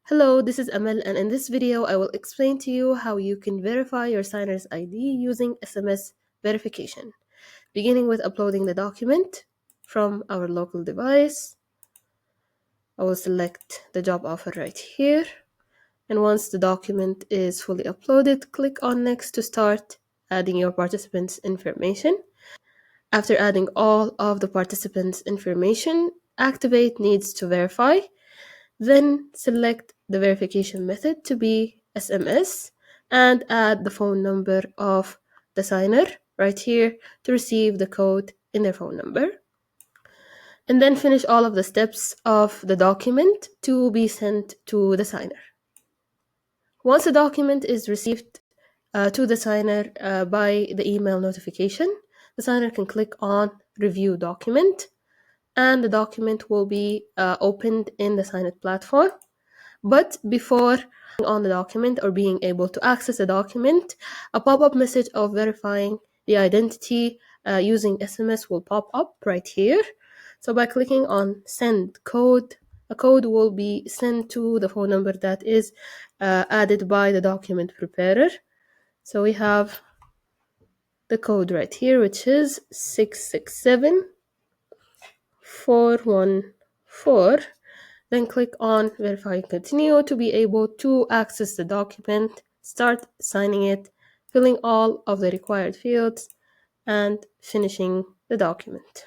Hello, this is Amal, and in this video I will explain to you how you can verify your signer's ID using SMS verification, beginning with uploading the document from our local device. I will select the job offer right here, and once the document is fully uploaded, click on Next to start adding your participants' information. After adding all of the participants' information, activate Needs to Verify. Then select the verification method to be SMS and add the phone number of the signer right here to receive the code in their phone number. And then finish all of the steps of the document to be sent to the signer. Once the document is received to the signer by the email notification, the signer can click on Review Document, and the document will be opened in the Signit platform. But before on the document or being able to access the document, a pop-up message of verifying the identity using SMS will pop up right here. So by clicking on Send Code, a code will be sent to the phone number that is added by the document preparer. So we have the code right here, which is 667414. Then click on Verify and Continue to be able to access the document, start signing it, filling all of the required fields, and finishing the document.